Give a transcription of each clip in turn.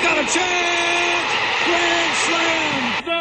got a chance! Grand slam! The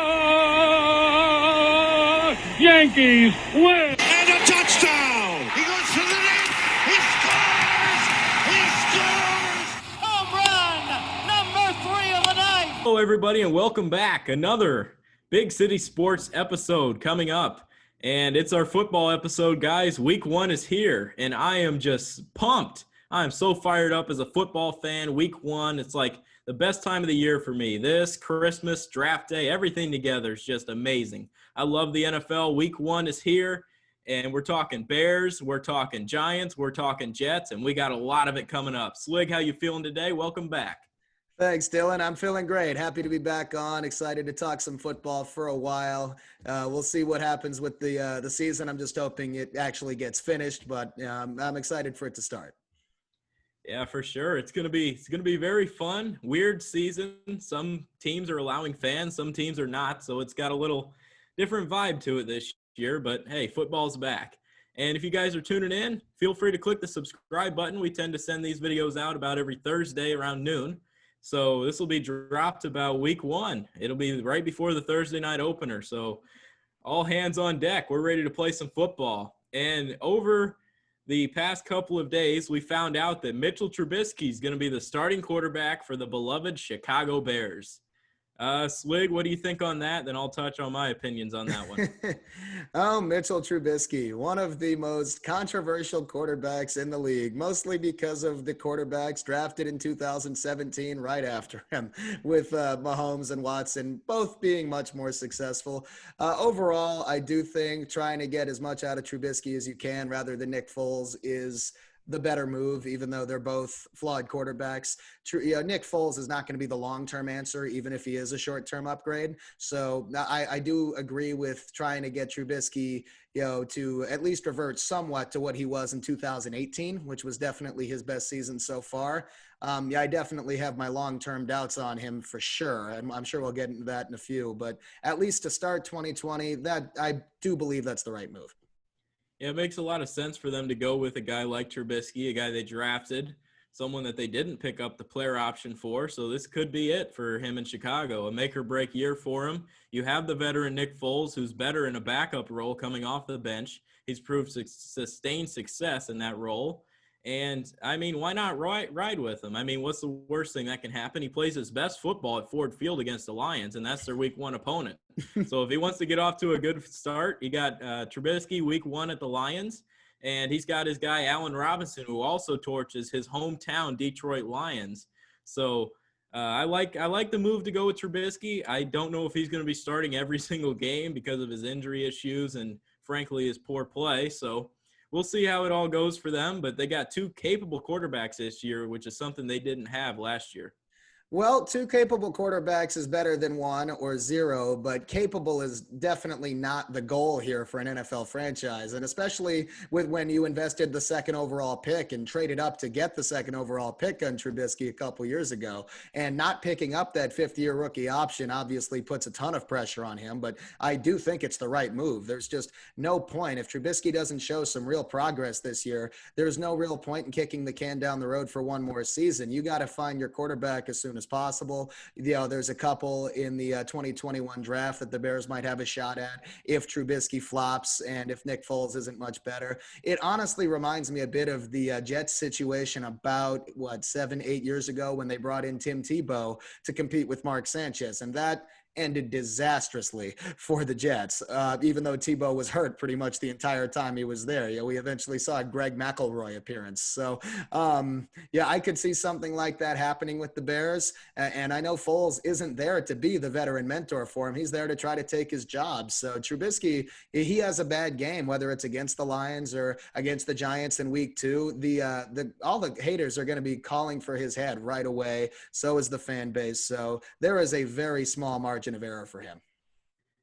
Yankees win! And a touchdown! He goes to the net! He scores! He scores! Home run! Number 3 of the night! Hello, everybody, and welcome back. Another Big City Sports episode coming up. And it's our football episode, guys. Week 1 is here, and I am just pumped. I am so fired up as a football fan. Week 1, it's like the best time of the year for me. This, Christmas, draft day, everything together is just amazing. I love the NFL. Week 1 is here, and we're talking Bears, we're talking Giants, we're talking Jets, and we got a lot of it coming up. Slig, how you feeling today? Welcome back. Thanks, Dylan. I'm feeling great. Happy to be back on. Excited to talk some football for a while. We'll see what happens with the season. I'm just hoping it actually gets finished, but I'm excited for it to start. Yeah, for sure. It's gonna be very fun. Weird season. Some teams are allowing fans, some teams are not. So it's got a little different vibe to it this year. But hey, football's back. And if you guys are tuning in, feel free to click the subscribe button. We tend to send these videos out about every Thursday around noon. So this will be dropped about week 1. It'll be right before the Thursday night opener. So all hands on deck. We're ready to play some football. And over the past couple of days, we found out that Mitchell Trubisky is going to be the starting quarterback for the beloved Chicago Bears. Swig, what do you think on that? Then I'll touch on my opinions on that one. Oh, Mitchell Trubisky, one of the most controversial quarterbacks in the league, mostly because of the quarterbacks drafted in 2017 right after him, with Mahomes and Watson both being much more successful. Overall, I do think trying to get as much out of Trubisky as you can rather than Nick Foles is the better move, even though they're both flawed quarterbacks. Nick Foles is not going to be the long-term answer, even if he is a short-term upgrade. So I do agree with trying to get Trubisky, to at least revert somewhat to what he was in 2018, which was definitely his best season so far. I definitely have my long-term doubts on him for sure. I'm sure we'll get into that in a few, but at least to start 2020, that I do believe that's the right move. Yeah, it makes a lot of sense for them to go with a guy like Trubisky, a guy they drafted, someone that they didn't pick up the player option for. So this could be it for him in Chicago, a make-or-break year for him. You have the veteran Nick Foles, who's better in a backup role coming off the bench. He's proved sustained success in that role. And, I mean, why not ride with him? I mean, what's the worst thing that can happen? He plays his best football at Ford Field against the Lions, and that's their week 1 opponent. So if he wants to get off to a good start, you got Trubisky week 1 at the Lions, and he's got his guy Allen Robinson, who also torches his hometown Detroit Lions. So I like the move to go with Trubisky. I don't know if he's going to be starting every single game because of his injury issues and, frankly, his poor play. So we'll see how it all goes for them, but they got 2 capable quarterbacks this year, which is something they didn't have last year. Well, 2 capable quarterbacks is better than 1 or 0, but capable is definitely not the goal here for an NFL franchise. And especially with when you invested the 2nd overall pick and traded up to get the 2nd overall pick on Trubisky a couple years ago, and not picking up that 5th-year rookie option obviously puts a ton of pressure on him. But I do think it's the right move. There's just no point. If Trubisky doesn't show some real progress this year, there's no real point in kicking the can down the road for one more season. You got to find your quarterback as soon as possible. There's a couple in the 2021 draft that the Bears might have a shot at if Trubisky flops and if Nick Foles isn't much better. It honestly reminds me a bit of the Jets situation about 7-8 years ago when they brought in Tim Tebow to compete with Mark Sanchez, and that ended disastrously for the Jets, even though Tebow was hurt pretty much the entire time he was there. We eventually saw a Greg McElroy appearance. So, I could see something like that happening with the Bears. And I know Foles isn't there to be the veteran mentor for him. He's there to try to take his job. So Trubisky, he has a bad game, whether it's against the Lions or against the Giants in week 2. All the haters are going to be calling for his head right away. So is the fan base. So there is a very small margin of error for him.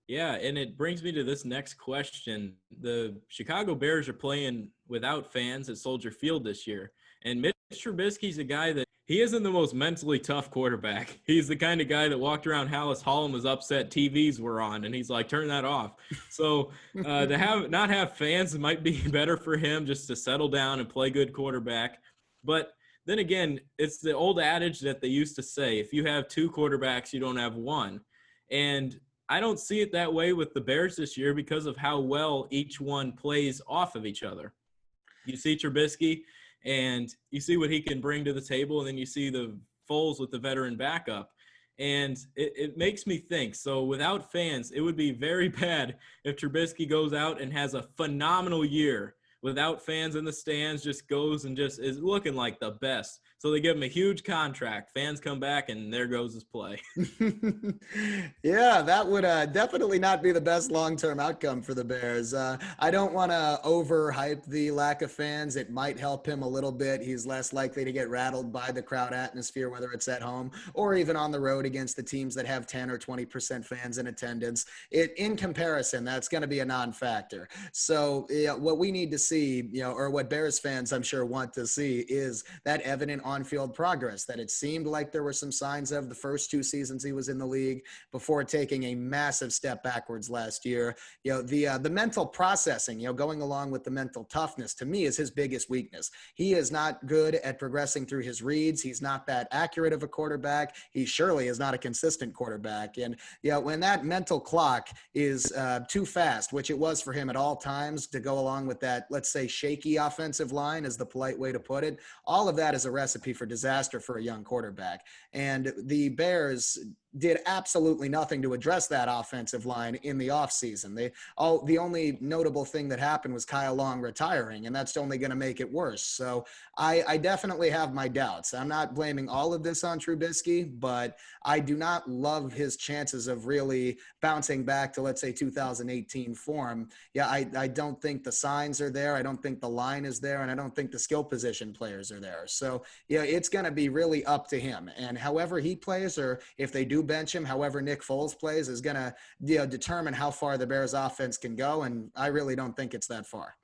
Yeah, and it brings me to this next question. The Chicago Bears are playing without fans at Soldier Field this year, and Mitch Trubisky's a guy that he isn't the most mentally tough quarterback. He's the kind of guy that walked around Hallis Hall and was upset TVs were on, and he's like, turn that off. So to not have fans might be better for him just to settle down and play good quarterback. But then again, it's the old adage that they used to say, if you have two quarterbacks, you don't have one. And I don't see it that way with the Bears this year because of how well each one plays off of each other. You see Trubisky, and you see what he can bring to the table, and then you see the Foles with the veteran backup. And it makes me think, so without fans, it would be very bad if Trubisky goes out and has a phenomenal year without fans in the stands, just goes and just is looking like the best. So they give him a huge contract. Fans come back, and there goes his play. Yeah, that would definitely not be the best long-term outcome for the Bears. I don't want to overhype the lack of fans. It might help him a little bit. He's less likely to get rattled by the crowd atmosphere, whether it's at home or even on the road against the teams that have 10 or 20% fans in attendance. In comparison, that's going to be a non-factor. So what we need to see, or what Bears fans I'm sure want to see, is that evident on-field progress that it seemed like there were some signs of the first two seasons he was in the league before taking a massive step backwards last year. The mental processing, going along with the mental toughness, to me is his biggest weakness. He is not good at progressing through his reads. He's not that accurate of a quarterback. He surely is not a consistent quarterback. And when that mental clock is too fast, which it was for him at all times, to go along with that, let's say, shaky offensive line is the polite way to put it, all of that is a recipe for disaster for a young quarterback. And the Bears did absolutely nothing to address that offensive line in the offseason. The only notable thing that happened was Kyle Long retiring, and that's only going to make it worse. So I definitely have my doubts. I'm not blaming all of this on Trubisky, but I do not love his chances of really bouncing back to, let's say, 2018 form. Yeah, I don't think the signs are there. I don't think the line is there, and I don't think the skill position players are there. So, it's going to be really up to him. And however he plays, or if they do bench him, however Nick Foles plays, is going to determine how far the Bears offense can go. And I really don't think it's that far.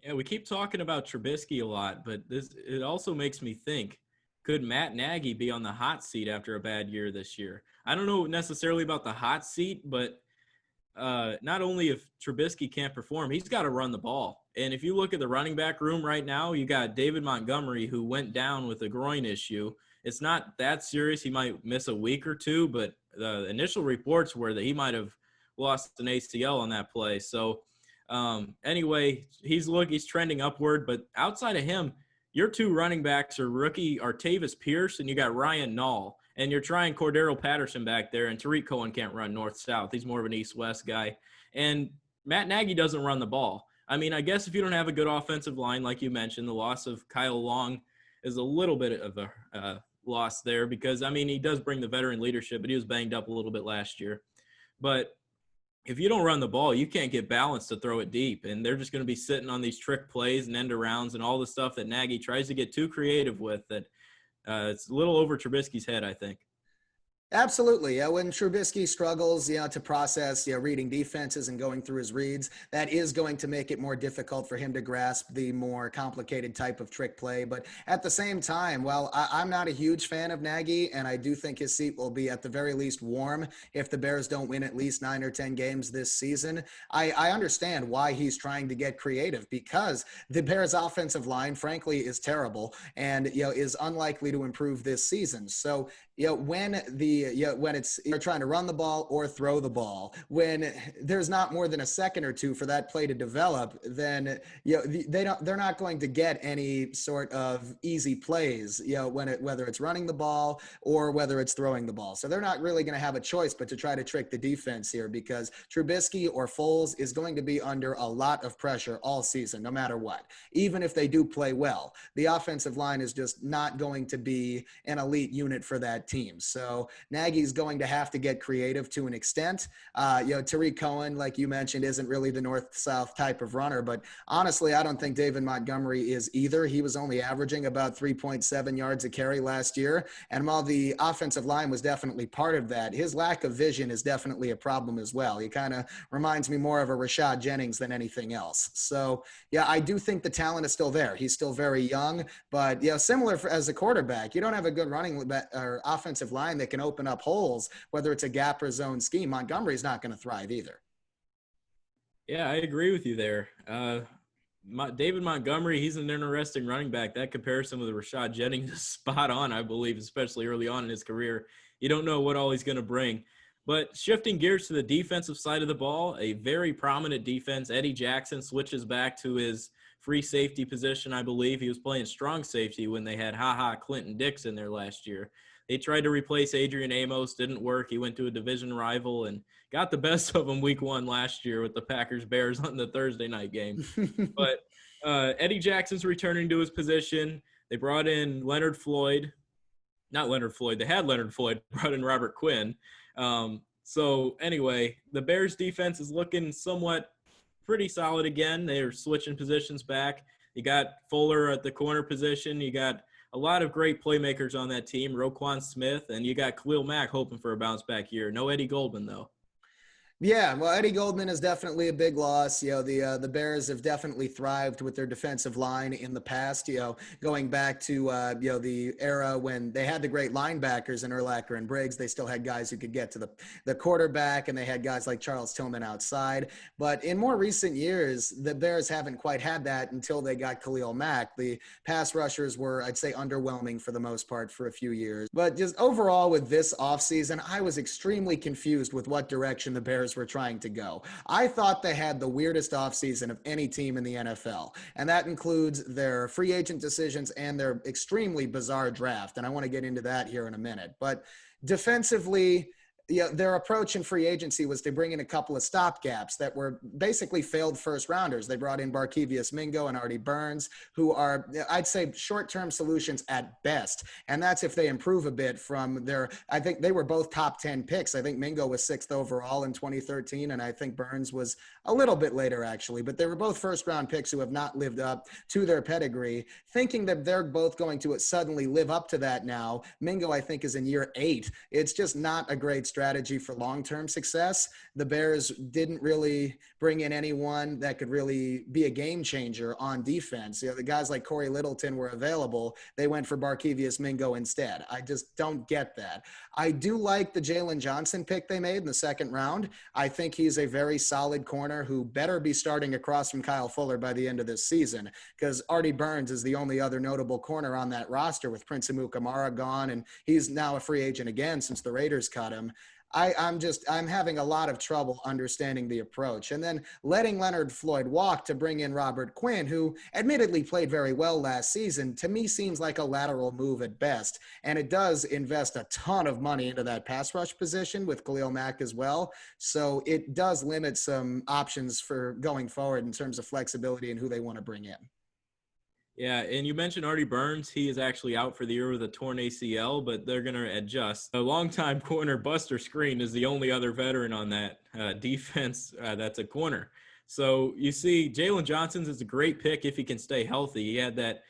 Yeah, we keep talking about Trubisky a lot, but it also makes me think, could Matt Nagy be on the hot seat after a bad year this year? I don't know necessarily about the hot seat, but not only if Trubisky can't perform, he's got to run the ball. And if you look at the running back room right now, you got David Montgomery, who went down with a groin issue. It's not that serious. He might miss a week or two, but the initial reports were that he might have lost an ACL on that play. So anyway, he's trending upward. But outside of him, your two running backs are rookie Artavis Pierce, and you got Ryan Nall. And you're trying Cordero Patterson back there, and Tariq Cohen can't run north-south. He's more of an east-west guy. And Matt Nagy doesn't run the ball. I mean, I guess if you don't have a good offensive line, like you mentioned, the loss of Kyle Long is a little bit of a loss there because, I mean, he does bring the veteran leadership, but he was banged up a little bit last year. But if you don't run the ball, you can't get balance to throw it deep. And they're just going to be sitting on these trick plays and end arounds and all the stuff that Nagy tries to get too creative with that it's a little over Trubisky's head, I think. Absolutely. When Trubisky struggles, to process, reading defenses and going through his reads, that is going to make it more difficult for him to grasp the more complicated type of trick play. But at the same time, I'm not a huge fan of Nagy, and I do think his seat will be at the very least warm if the Bears don't win at least 9 or 10 games this season. I understand why he's trying to get creative, because the Bears offensive line, frankly, is terrible and, is unlikely to improve this season. So, when it's you're trying to run the ball or throw the ball, when there's not more than a second or two for that play to develop, then they're not going to get any sort of easy plays, whether it's running the ball or whether it's throwing the ball. So they're not really going to have a choice but to try to trick the defense here, because Trubisky or Foles is going to be under a lot of pressure all season, no matter what. Even if they do play well, the offensive line is just not going to be an elite unit for that team. So Nagy's going to have to get creative to an extent. Tariq Cohen, like you mentioned, isn't really the north-south type of runner, but honestly, I don't think David Montgomery is either. He was only averaging about 3.7 yards a carry last year, and while the offensive line was definitely part of that, his lack of vision is definitely a problem as well. He kind of reminds me more of a Rashad Jennings than anything else. So, I do think the talent is still there. He's still very young, but, similar as a quarterback, you don't have a good running or offensive line that can open up holes, whether it's a gap or zone scheme. Montgomery's not going to thrive either. Yeah, I agree with you there. David Montgomery, he's an interesting running back. That comparison with Rashad Jennings is spot on, I believe, especially early on in his career. You don't know what all he's going to bring. But shifting gears to the defensive side of the ball, a very prominent defense. Eddie Jackson switches back to his free safety position, I believe. He was playing strong safety when they had Clinton Dix in there last year. They tried to replace Adrian Amos, didn't work. He went to a division rival and got the best of them week 1 last year with the Packers-Bears on the Thursday night game. But Eddie Jackson's returning to his position. They brought in Leonard Floyd. Not Leonard Floyd. They had Leonard Floyd, brought in Robert Quinn. So anyway, the Bears defense is looking somewhat pretty solid again. They're switching positions back. You got Fuller at the corner position. You got a lot of great playmakers on that team, Roquan Smith, and you got Khalil Mack hoping for a bounce back year. No Eddie Goldman, though. Yeah, well, Eddie Goldman is definitely a big loss. The Bears have definitely thrived with their defensive line in the past, going back to, the era when they had the great linebackers in Urlacher and Briggs. They still had guys who could get to the quarterback, and they had guys like Charles Tillman outside. But in more recent years, the Bears haven't quite had that until they got Khalil Mack. The pass rushers were, I'd say, underwhelming for the most part for a few years. But just overall with this offseason, I was extremely confused with what direction the Bears were trying to go. I thought they had the weirdest offseason of any team in the NFL, and that includes their free agent decisions and their extremely bizarre draft, and I want to get into that here in a minute. But defensively, their approach in free agency was to bring in a couple of stopgaps that were basically failed first rounders. They brought in Barkevious Mingo and Artie Burns, who are, I'd say, short-term solutions at best. And that's if they improve a bit from I think they were both top 10 picks. I think Mingo was 6th overall in 2013, and I think Burns was a little bit later, actually. But they were both first-round picks who have not lived up to their pedigree. Thinking that they're both going to suddenly live up to that now, Mingo, I think, is in year 8. It's just not a great strategy for long-term success. The Bears didn't really bring in anyone that could really be a game changer on defense. The guys like Corey Littleton were available. They went for Barkevious Mingo instead. I just don't get that. I do like the Jalen Johnson pick they made in the 2nd round. I think he's a very solid corner who better be starting across from Kyle Fuller by the end of this season, because Artie Burns is the only other notable corner on that roster with Prince Amukamara gone, and he's now a free agent again since the Raiders cut him. I'm having a lot of trouble understanding the approach. And then letting Leonard Floyd walk to bring in Robert Quinn, who admittedly played very well last season, to me seems like a lateral move at best. And it does invest a ton of money into that pass rush position with Khalil Mack as well. So it does limit some options for going forward in terms of flexibility and who they want to bring in. Yeah, and you mentioned Artie Burns. He is actually out for the year with a torn ACL, but they're going to adjust. A longtime corner, Buster Skrine, is the only other veteran on that defense that's a corner. So you see, Jalen Johnson's is a great pick if he can stay healthy. He had that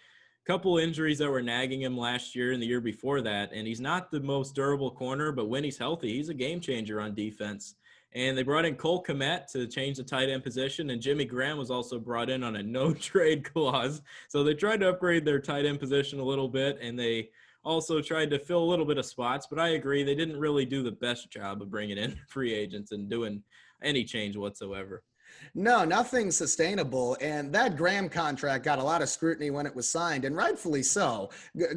couple injuries that were nagging him last year and the year before that, and he's not the most durable corner, but when he's healthy, he's a game changer on defense. And they brought in Cole Kmet to change the tight end position, and Jimmy Graham was also brought in on a no-trade clause. So they tried to upgrade their tight end position a little bit, and they also tried to fill a little bit of spots. But I agree, they didn't really do the best job of bringing in free agents and doing any change whatsoever. No, nothing sustainable. And that Graham contract got a lot of scrutiny when it was signed, and rightfully so.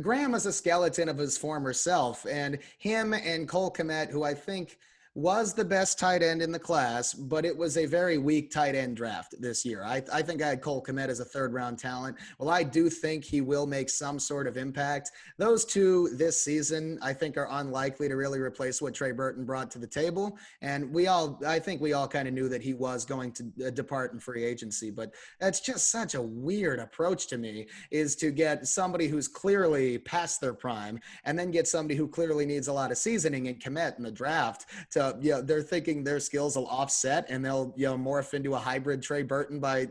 Graham is a skeleton of his former self, and him and Cole Kmet, who I think – was the best tight end in the class, but it was a very weak tight end draft this year. I think I had Cole Kmet as a 3rd-round talent. Well, I do think he will make some sort of impact. Those two this season, I think, are unlikely to really replace what Trey Burton brought to the table. And I think we all kind of knew that he was going to depart in free agency, but that's just such a weird approach to me, is to get somebody who's clearly past their prime and then get somebody who clearly needs a lot of seasoning in Kmet in the draft to they're thinking their skills will offset and they'll morph into a hybrid Trey Burton by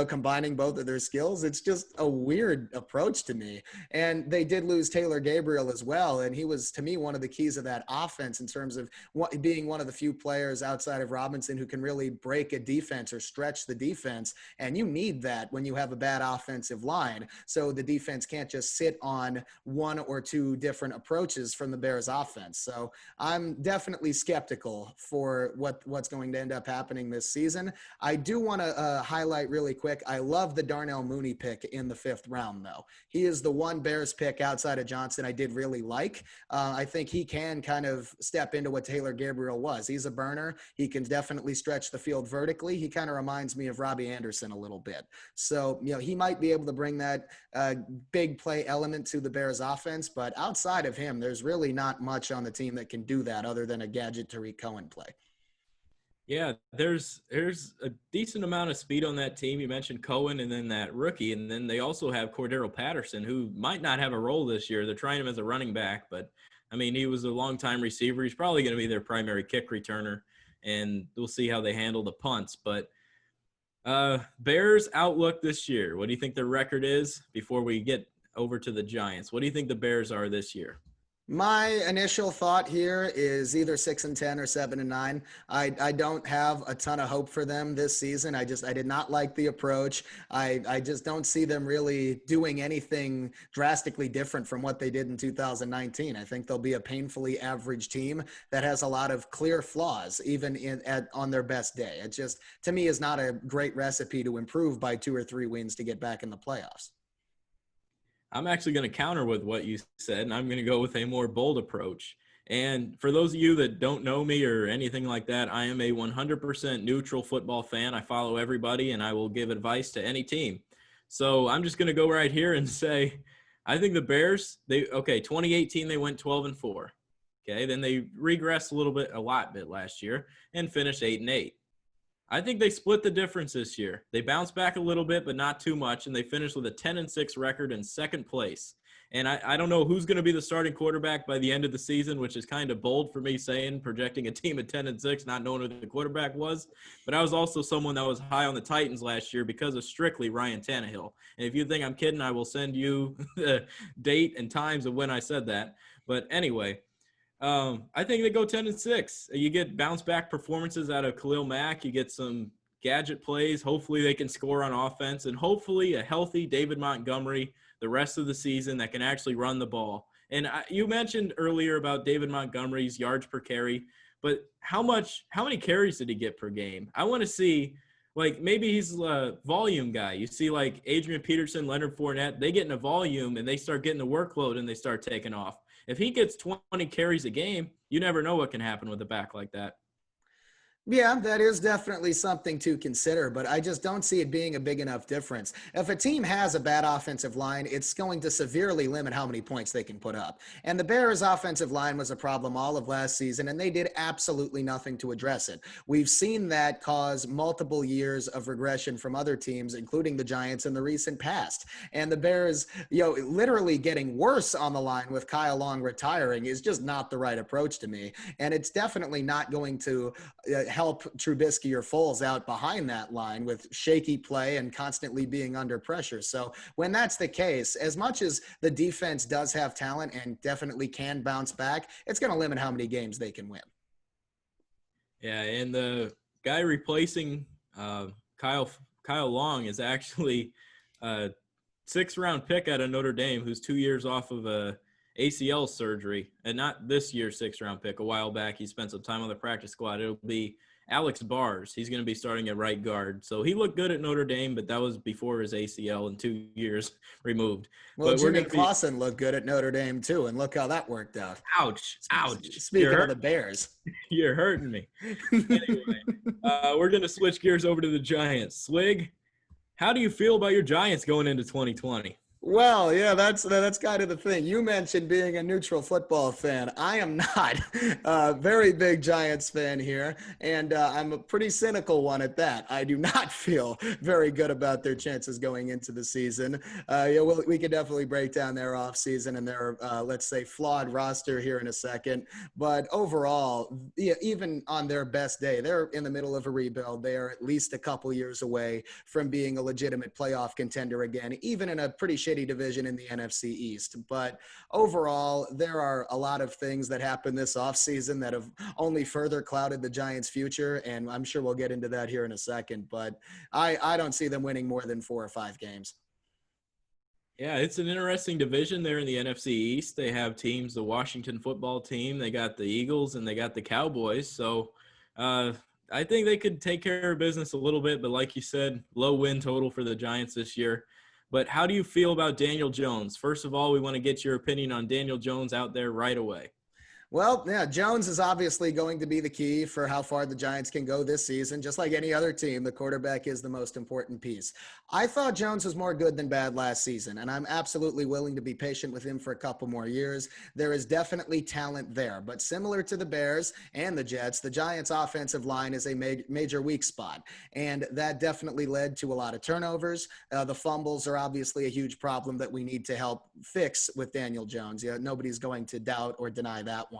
combining both of their skills. It's just a weird approach to me. And they did lose Taylor Gabriel as well, and he was, to me, one of the keys of that offense in terms of being one of the few players outside of Robinson who can really break a defense or stretch the defense. And you need that when you have a bad offensive line, so the defense can't just sit on one or two different approaches from the Bears offense. So I'm definitely skeptical for what's going to end up happening this season. I do want to highlight really quick. I love the Darnell Mooney pick in the 5th round, though. He is the one Bears pick outside of Johnson I did really like. I think he can kind of step into what Taylor Gabriel was. He's a burner. He can definitely stretch the field vertically. He kind of reminds me of Robbie Anderson a little bit. So, he might be able to bring that big play element to the Bears offense, but outside of him, there's really not much on the team that can do that other than a gadget Tariq Cohen play. Yeah, there's a decent amount of speed on that team. You mentioned Cohen and then that rookie, and then they also have Cordero Patterson, who might not have a role this year. They're trying him as a running back, but I mean, he was a longtime receiver. He's probably going to be their primary kick returner, and we'll see how they handle the punts. But Bears outlook this year, what do you think their record is before we get over to the Giants? What do you think the Bears are this year? My initial thought here is either 6-10 or 7-9. I don't have a ton of hope for them this season. I did not like the approach. I just don't see them really doing anything drastically different from what they did in 2019. I think they'll be a painfully average team that has a lot of clear flaws, even on their best day. It just, to me, is not a great recipe to improve by 2 or 3 wins to get back in the playoffs. I'm actually going to counter with what you said, and I'm going to go with a more bold approach. And for those of you that don't know me or anything like that, I am a 100% neutral football fan. I follow everybody, and I will give advice to any team. So I'm just going to go right here and say, I think the Bears, 2018, they went 12-4. Okay, then they regressed a lot last year and finished 8-8. I think they split the difference this year. They bounced back a little bit, but not too much, and they finished with a 10-6 record in 2nd place. And I don't know who's going to be the starting quarterback by the end of the season, which is kind of bold for me projecting a team at 10-6, not knowing who the quarterback was. But I was also someone that was high on the Titans last year because of strictly Ryan Tannehill. And if you think I'm kidding, I will send you the date and times of when I said that. But anyway, I think they go 10-6. You get bounce back performances out of Khalil Mack. You get some gadget plays. Hopefully they can score on offense, and hopefully a healthy David Montgomery the rest of the season that can actually run the ball. And you mentioned earlier about David Montgomery's yards per carry, but how many carries did he get per game? I want to see, like, maybe he's a volume guy. You see, like, Adrian Peterson, Leonard Fournette, they get in a volume and they start getting the workload and they start taking off. If he gets 20 carries a game, you never know what can happen with a back like that. Yeah, that is definitely something to consider, but I just don't see it being a big enough difference. If a team has a bad offensive line, it's going to severely limit how many points they can put up. And the Bears' offensive line was a problem all of last season, and they did absolutely nothing to address it. We've seen that cause multiple years of regression from other teams, including the Giants in the recent past. And the Bears, literally getting worse on the line with Kyle Long retiring is just not the right approach to me. And it's definitely not going to help Trubisky or Foles out behind that line with shaky play and constantly being under pressure. So when that's the case, as much as the defense does have talent and definitely can bounce back, it's going to limit how many games they can win. Yeah, and the guy replacing Kyle Long is actually a 6th-round pick out of Notre Dame who's 2 years off of a ACL surgery, and not this year's 6th-round pick. A while back, he spent some time on the practice squad. It'll be Alex Bars. He's going to be starting at right guard. So he looked good at Notre Dame, but that was before his ACL and 2 years removed. Well, but Jimmy Clausen looked good at Notre Dame too, and look how that worked out. Ouch. Speaking of the Bears. You're hurting me. Anyway, we're going to switch gears over to the Giants. Swig, how do you feel about your Giants going into 2020? Well, yeah, that's kind of the thing. You mentioned being a neutral football fan. I am not a very big Giants fan here, and I'm a pretty cynical one at that. I do not feel very good about their chances going into the season. We could definitely break down their offseason and their, let's say, flawed roster here in a second. But overall, even on their best day, they're in the middle of a rebuild. They are at least a couple years away from being a legitimate playoff contender again, even in a pretty shitty division in the NFC East. But overall, there are a lot of things that happened this offseason that have only further clouded the Giants' future, and I'm sure we'll get into that here in a second. But I don't see them winning more than 4 or 5 games. Yeah, it's an interesting division there in the NFC East. They have teams, the Washington football team, they got the Eagles, and they got the Cowboys. So uh, I think they could take care of business a little bit, but like you said, low win total for the Giants this year. But how do you feel about Daniel Jones? First of all, we want to get your opinion on Daniel Jones out there right away. Well, yeah, Jones is obviously going to be the key for how far the Giants can go this season. Just like any other team, the quarterback is the most important piece. I thought Jones was more good than bad last season, and I'm absolutely willing to be patient with him for a couple more years. There is definitely talent there, but similar to the Bears and the Jets, the Giants' offensive line is a major weak spot, and that definitely led to a lot of turnovers. The fumbles are obviously a huge problem that we need to help fix with Daniel Jones. Yeah, nobody's going to doubt or deny that one.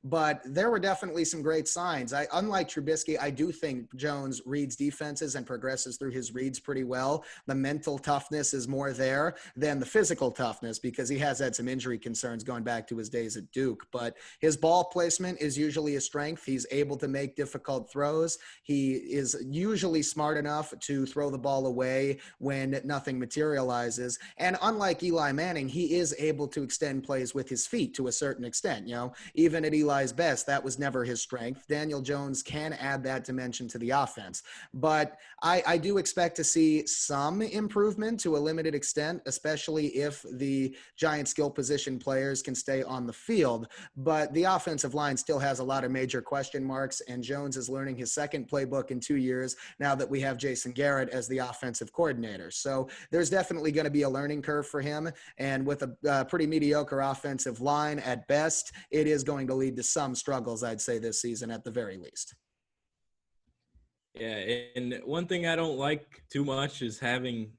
But there were definitely some great signs. Unlike Trubisky, I do think Jones reads defenses and progresses through his reads pretty well. The mental toughness is more there than the physical toughness because he has had some injury concerns going back to his days at Duke. But his ball placement is usually a strength. He's able to make difficult throws. He is usually smart enough to throw the ball away when nothing materializes. And unlike Eli Manning, he is able to extend plays with his feet to a certain extent. Even at Eli's best, that was never his strength. Daniel Jones can add that dimension to the offense. But I do expect to see some improvement to a limited extent, especially if the Giant skill position players can stay on the field. But the offensive line still has a lot of major question marks, and Jones is learning his second playbook in 2 years now that we have Jason Garrett as the offensive coordinator. So there's definitely going to be a learning curve for him. And with a pretty mediocre offensive line at best, it is going to lead to some struggles, I'd say, this season at the very least. Yeah, and one thing I don't like too much is having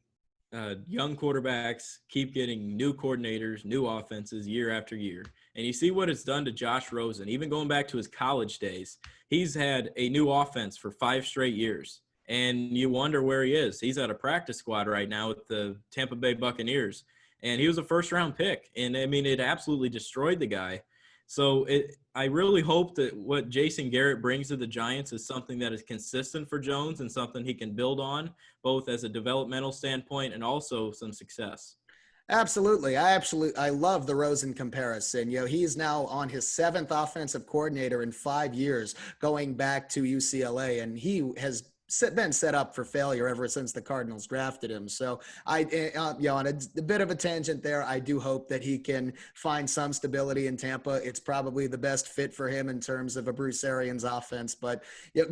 young quarterbacks keep getting new coordinators, new offenses year after year. And you see what it's done to Josh Rosen, even going back to his college days. He's had a new offense for 5 straight years, and you wonder where he is. He's at a practice squad right now with the Tampa Bay Buccaneers, and he was a first-round pick. And, I mean, it absolutely destroyed the guy. So I really hope that what Jason Garrett brings to the Giants is something that is consistent for Jones and something he can build on, both as a developmental standpoint and also some success. Absolutely. I love the Rosen comparison. He's now on his 7th offensive coordinator in 5 years, going back to UCLA, and he has been set up for failure ever since the Cardinals drafted him. So on a bit of a tangent there, I do hope that he can find some stability in Tampa. It's probably the best fit for him in terms of a Bruce Arians offense. But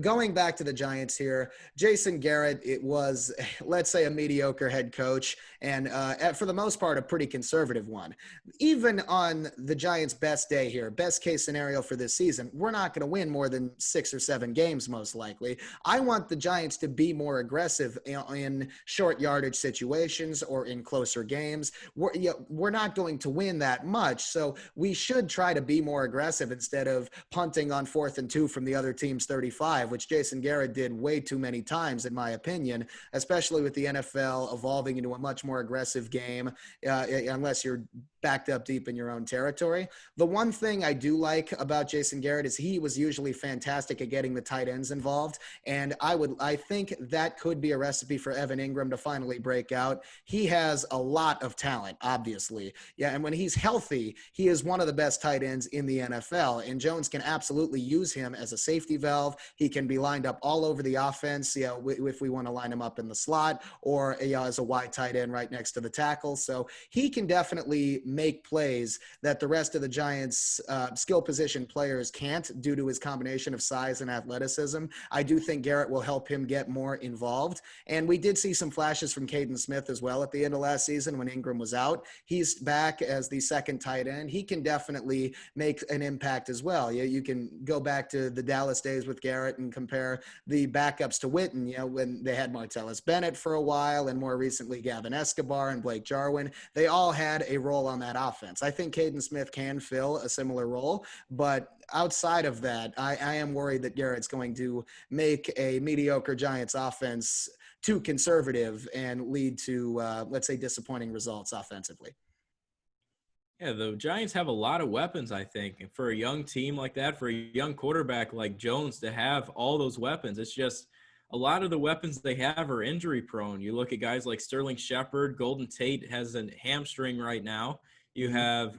going back to the Giants here, Jason Garrett, it was, let's say, a mediocre head coach, and for the most part, a pretty conservative one. Even on the Giants' best day here, best case scenario for this season, we're not going to win more than 6 or 7 games, most likely. I want the Giants to be more aggressive in short yardage situations or in closer games. We're not going to win that much, so we should try to be more aggressive instead of punting on 4th and 2 from the other team's 35, which Jason Garrett did way too many times, in my opinion, especially with the NFL evolving into a much more aggressive game, unless you're backed up deep in your own territory. The one thing I do like about Jason Garrett is he was usually fantastic at getting the tight ends involved, and I think that could be a recipe for Evan Ingram to finally break out. He has a lot of talent, obviously. Yeah, and when he's healthy, he is one of the best tight ends in the NFL, and Jones can absolutely use him as a safety valve. He can be lined up all over the offense, if we want to line him up in the slot, or as a wide tight end right next to the tackle. So he can definitely make plays that the rest of the Giants' skill position players can't due to his combination of size and athleticism. I do think Garrett will help him get more involved. And we did see some flashes from Caden Smith as well at the end of last season when Ingram was out. He's back as the second tight end. He can definitely make an impact as well. You can go back to the Dallas days with Garrett and compare the backups to Witten, when they had Martellus Bennett for a while and more recently Gavin Escobar and Blake Jarwin. They all had a role on that offense. I think Caden Smith can fill a similar role, but outside of that, I am worried that Garrett's going to make a mediocre Giants offense too conservative and lead to, let's say, disappointing results offensively. Yeah, the Giants have a lot of weapons, I think. And for a young team like that, for a young quarterback like Jones to have all those weapons, it's just a lot of the weapons they have are injury prone. You look at guys like Sterling Shepard, Golden Tate has a hamstring right now. You have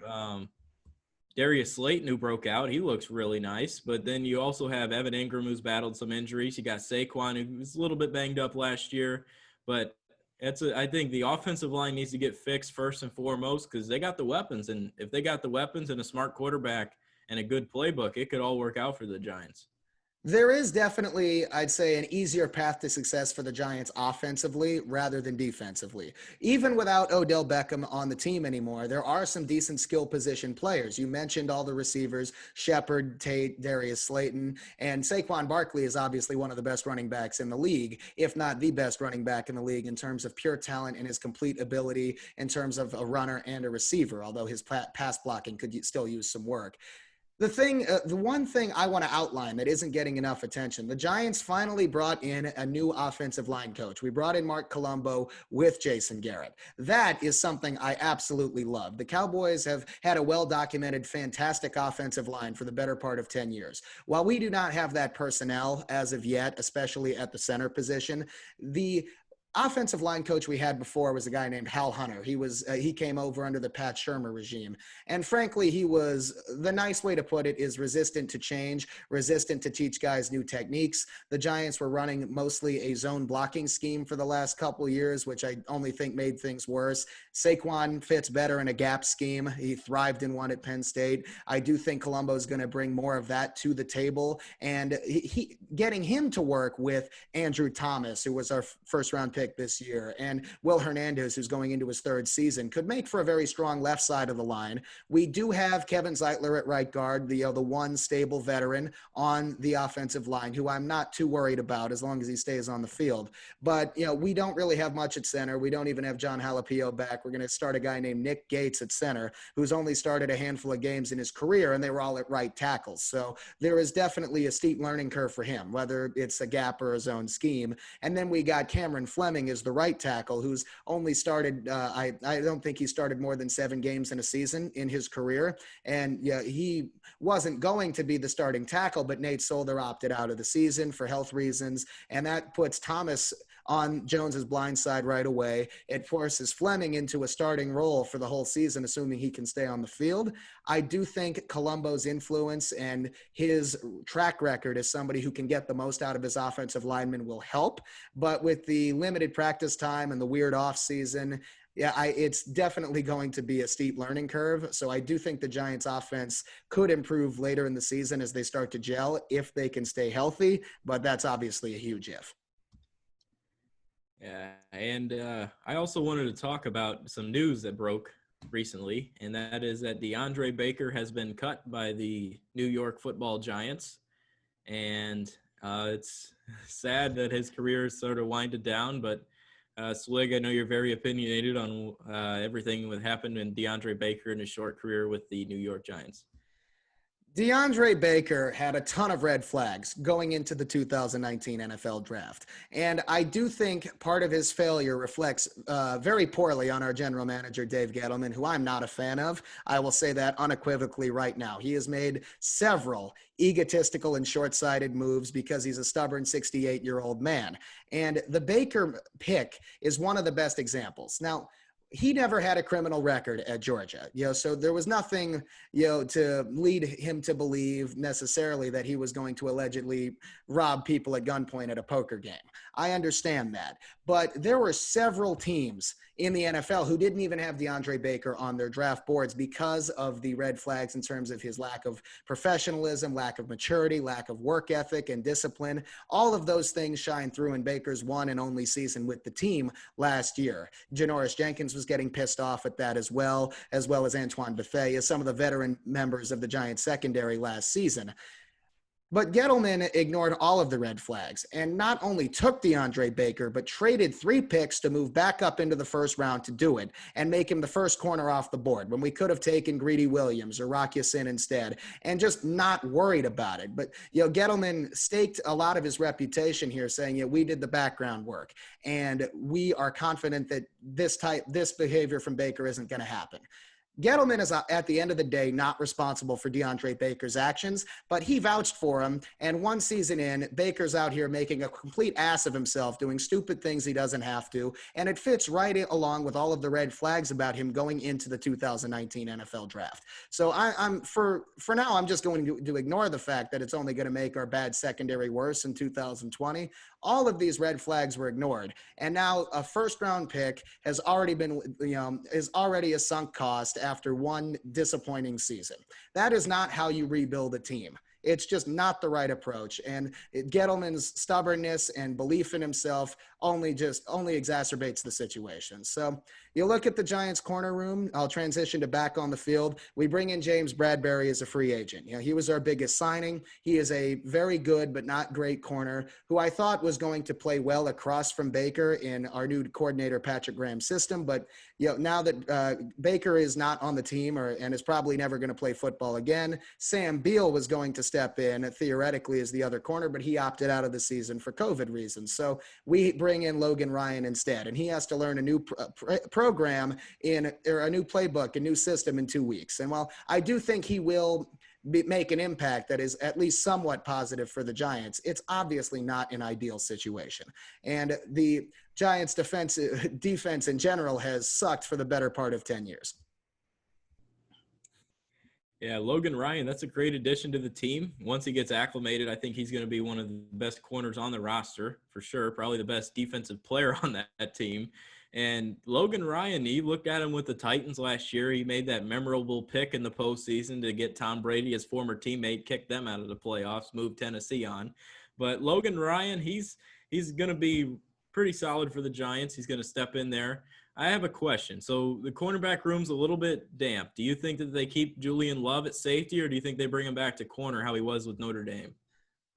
Darius Slayton, who broke out. He looks really nice. But then you also have Evan Ingram, who's battled some injuries. You got Saquon, who was a little bit banged up last year. But I think the offensive line needs to get fixed first and foremost because they got the weapons. And if they got the weapons and a smart quarterback and a good playbook, it could all work out for the Giants. There is definitely, I'd say, an easier path to success for the Giants offensively rather than defensively. Even without Odell Beckham on the team anymore, there are some decent skill position players. You mentioned all the receivers, Shepard, Tate, Darius Slayton, and Saquon Barkley is obviously one of the best running backs in the league, if not the best running back in the league in terms of pure talent and his complete ability in terms of a runner and a receiver, although his pass blocking could still use some work. The one thing I want to outline that isn't getting enough attention, the Giants finally brought in a new offensive line coach. We brought in Mark Colombo with Jason Garrett. That is something I absolutely love. The Cowboys have had a well-documented, fantastic offensive line for the better part of 10 years. While we do not have that personnel as of yet, especially at the center position, the offensive line coach we had before was a guy named Hal Hunter. He came over under the Pat Shurmur regime. And frankly, he was, the nice way to put it is resistant to change, resistant to teach guys new techniques. The Giants were running mostly a zone blocking scheme for the last couple of years, which I only think made things worse. Saquon fits better in a gap scheme. He thrived in one at Penn State. I do think Colombo is going to bring more of that to the table. And he getting him to work with Andrew Thomas, who was our first round pick this year, and Will Hernandez, who's going into his third season, could make for a very strong left side of the line. We do have Kevin Zeitler at right guard, the one stable veteran on the offensive line, who I'm not too worried about as long as he stays on the field. But, we don't really have much at center. We don't even have John Halapio back. We're going to start a guy named Nick Gates at center, who's only started a handful of games in his career, and they were all at right tackles. So there is definitely a steep learning curve for him, whether it's a gap or a zone scheme. And then we got Cameron Fleming as the right tackle, who's only started, I don't think he started more than 7 games in a season in his career. And he wasn't going to be the starting tackle, but Nate Solder opted out of the season for health reasons. And that puts Thomas on Jones's blind side right away. It forces Fleming into a starting role for the whole season, assuming he can stay on the field. I do think Colombo's influence and his track record as somebody who can get the most out of his offensive linemen will help. But with the limited practice time and the weird off season, it's definitely going to be a steep learning curve. So I do think the Giants offense could improve later in the season as they start to gel if they can stay healthy. But that's obviously a huge if. Yeah, and I also wanted to talk about some news that broke recently, and that is that DeAndre Baker has been cut by the New York Football Giants, and it's sad that his career is sort of winded down, but Swig, I know you're very opinionated on everything that happened in DeAndre Baker in his short career with the New York Giants. DeAndre Baker had a ton of red flags going into the 2019 NFL draft. And I do think part of his failure reflects very poorly on our general manager, Dave Gettleman, who I'm not a fan of. I will say that unequivocally right now. He has made several egotistical and short-sighted moves because he's a stubborn 68-year-old man. And the Baker pick is one of the best examples. Now, he never had a criminal record at Georgia, so there was nothing, to lead him to believe necessarily that he was going to allegedly rob people at gunpoint at a poker game. I understand that. But there were several teams in the NFL who didn't even have DeAndre Baker on their draft boards because of the red flags in terms of his lack of professionalism, lack of maturity, lack of work ethic and discipline. All of those things shine through in Baker's one and only season with the team last year. Janoris Jenkins was getting pissed off at that as well as Antoine Bethea, some of the veteran members of the Giants secondary last season. But Gettleman ignored all of the red flags and not only took DeAndre Baker, but traded 3 picks to move back up into the first round to do it and make him the first corner off the board when we could have taken Greedy Williams or Rock Ya-Sin instead and just not worried about it. But, Gettleman staked a lot of his reputation here saying, we did the background work and we are confident that this behavior from Baker isn't going to happen. Gettleman is, at the end of the day, not responsible for DeAndre Baker's actions, but he vouched for him. And one season in, Baker's out here making a complete ass of himself, doing stupid things he doesn't have to. And it fits right along with all of the red flags about him going into the 2019 NFL draft. So for now, I'm just going to ignore the fact that it's only going to make our bad secondary worse in 2020. All of these red flags were ignored. And now a first round pick has already been, is already a sunk cost after one disappointing season. That is not how you rebuild a team. It's just not the right approach. And Gettleman's stubbornness and belief in himself only exacerbates the situation. So you look at the Giants corner room. I'll transition to back on the field. We bring in James Bradberry as a free agent. He was our biggest signing. He is a very good but not great corner who I thought was going to play well across from Baker in our new coordinator Patrick Graham's system. But now that Baker is not on the team and is probably never going to play football again, Sam Beal was going to step in theoretically as the other corner, but he opted out of the season for COVID reasons. So we bring in Logan Ryan instead, and he has to learn a new program or a new playbook, a new system in 2 weeks. And while I do think he will make an impact that is at least somewhat positive for the Giants, it's obviously not an ideal situation. And the Giants defense in general has sucked for the better part of 10 years. Yeah, Logan Ryan, that's a great addition to the team. Once he gets acclimated, I think he's going to be one of the best corners on the roster for sure, probably the best defensive player on that team. And Logan Ryan, he looked at him with the Titans last year. He made that memorable pick in the postseason to get Tom Brady, his former teammate, kick them out of the playoffs, move Tennessee on. But Logan Ryan, he's going to be pretty solid for the Giants. He's going to step in there. I have a question. So the cornerback room's a little bit damp. Do you think that they keep Julian Love at safety, or do you think they bring him back to corner how he was with Notre Dame?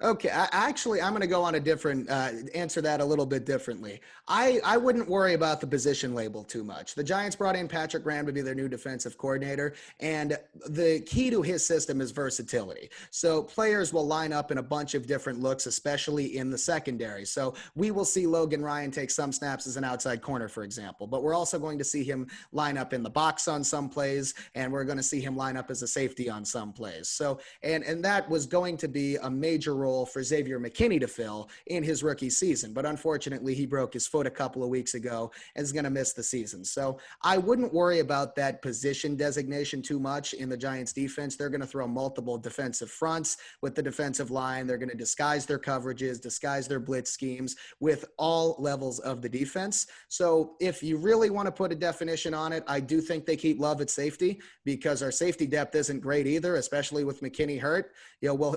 Okay, I'm going to go on a different, answer that a little bit differently. I wouldn't worry about the position label too much. The Giants brought in Patrick Graham to be their new defensive coordinator, and the key to his system is versatility. So players will line up in a bunch of different looks, especially in the secondary. So we will see Logan Ryan take some snaps as an outside corner, for example, but we're also going to see him line up in the box on some plays, and we're going to see him line up as a safety on some plays. So, and that was going to be a major role for Xavier McKinney to fill in his rookie season. But unfortunately, he broke his foot a couple of weeks ago and is going to miss the season. So I wouldn't worry about that position designation too much in the Giants defense. They're going to throw multiple defensive fronts with the defensive line. They're going to disguise their coverages, disguise their blitz schemes with all levels of the defense. So if you really want to put a definition on it, I do think they keep Love at safety because our safety depth isn't great either, especially with McKinney hurt.